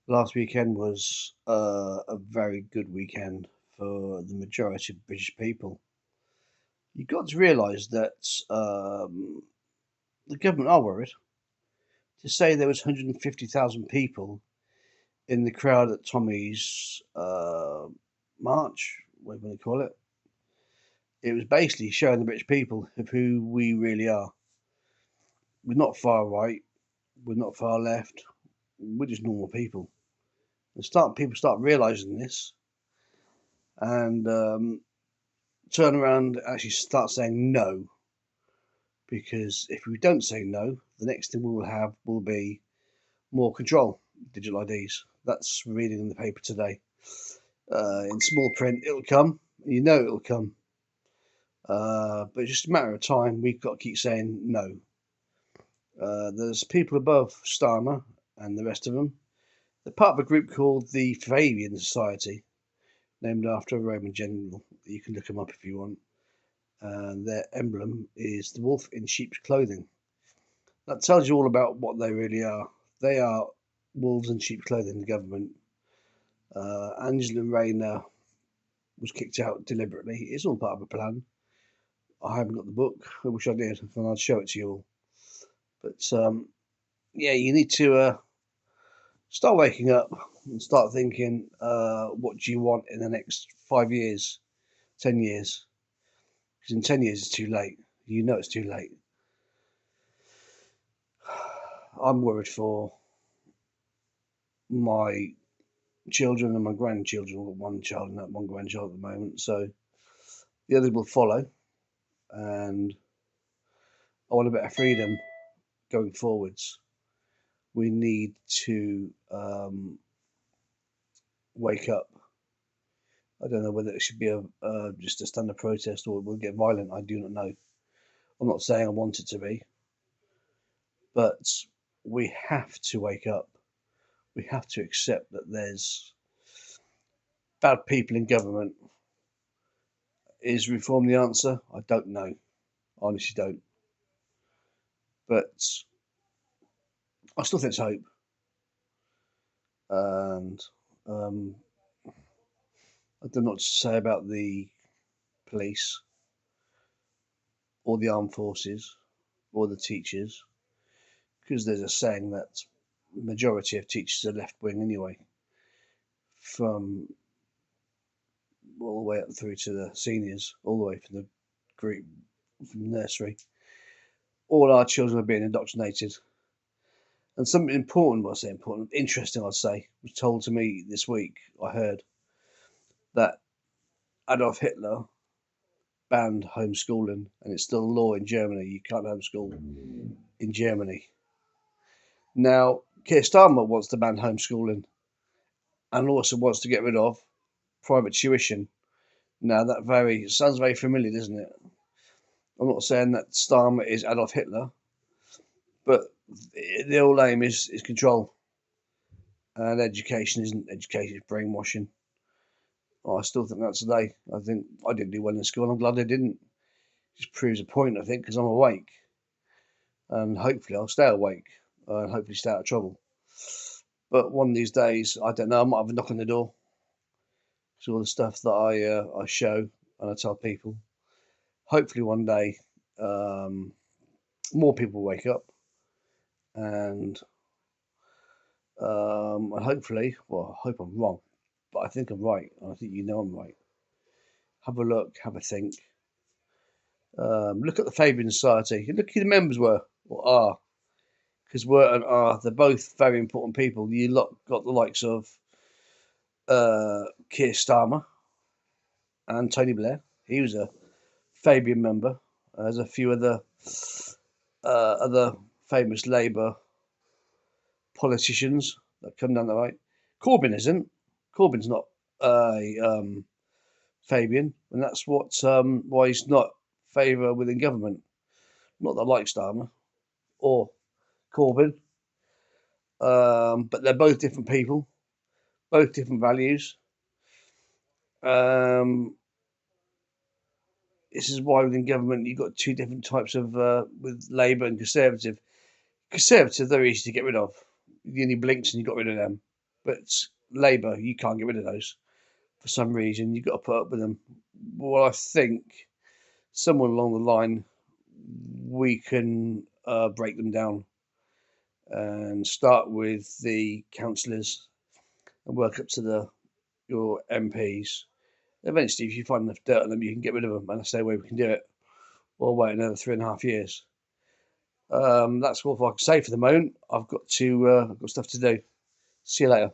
Last weekend was a very good weekend for the majority of British people. You've got to realise that the government are worried. To say there was 150,000 people in the crowd at Tommy's march, whatever they call it, it was basically showing the British people of who we really are. We're not far right, we're not far left, we're just normal people. And people start realising this, and turn around and actually start saying no. Because if we don't say no, the next thing we will have will be more control, digital IDs. That's reading in the paper today. In small print, it'll come. You know it'll come. But it's just a matter of time. We've got to keep saying no. There's people above Starmer and the rest of them. They're part of a group called the Fabian Society, named after a Roman general. You can look them up if you want. And their emblem is the wolf in sheep's clothing. That tells you all about what they really are. They are wolves in sheep's clothing, the government. Angela Rayner was kicked out deliberately. It's all part of a plan. I haven't got the book. I wish I did, and I'd show it to you all. But yeah, you need to start waking up and start thinking, what do you want in the next 5 years, 10 years? Because in 10 years, it's too late. You know it's too late. I'm worried for my children and my grandchildren. I've got one child and one grandchild at the moment, so the others will follow. And I want a bit of freedom going forwards. We need to wake up. I don't know whether it should be just a standard protest or it will get violent. I do not know. I'm not saying I want it to be, but we have to wake up. We have to accept that there's bad people in government. Is reform the answer? I don't know. I honestly don't. But I still think there's hope. And I don't know what to say about the police or the armed forces or the teachers, because there's a saying that the majority of teachers are left wing anyway, from all the way up through to the seniors, all the way from the group, from nursery. All our children are being indoctrinated. And something important, well, I say important, interesting, I'd say, was told to me this week. I heard that Adolf Hitler banned homeschooling, and it's still law in Germany. You can't homeschool in Germany. Now, Keir Starmer wants to ban homeschooling and also wants to get rid of private tuition. Now, that sounds very familiar, doesn't it? I'm not saying that Starmer is Adolf Hitler, but the whole aim is control. And education isn't education, it's brainwashing. I still think that today. I think I didn't do well in school. I'm glad I didn't. It just proves a point, I think, because I'm awake. And hopefully I'll stay awake and hopefully stay out of trouble. But one of these days, I don't know, I might have a knock on the door. It's all the stuff that I show and I tell people. Hopefully one day, more people wake up, and hopefully, well, I hope I'm wrong, but I think I'm right, and I think you know I'm right. Have a look, have a think. Look at the Fabian Society. Look who the members were or are, because were and are, they're both very important people. You lot got the likes of Keir Starmer and Tony Blair. He was a Fabian member. There's a few other famous Labour politicians that come down the right. Corbyn isn't. Corbyn's not a Fabian, and that's why he's not favour within government. Not that I like Starmer or Corbyn, but they're both different people, both different values. Um, this is why within government you've got two different types of with Labour and Conservative. Conservative, they're easy to get rid of. You only blinks and you got rid of them. But Labour, you can't get rid of those for some reason. You've got to put up with them. Well, I think somewhere along the line we can break them down and start with the councillors and work up to your MPs. Eventually, if you find enough dirt on them, you can get rid of them, and that's the way we can do it. Or wait another 3.5 years. That's all I can say for the moment. I've got stuff to do. See you later.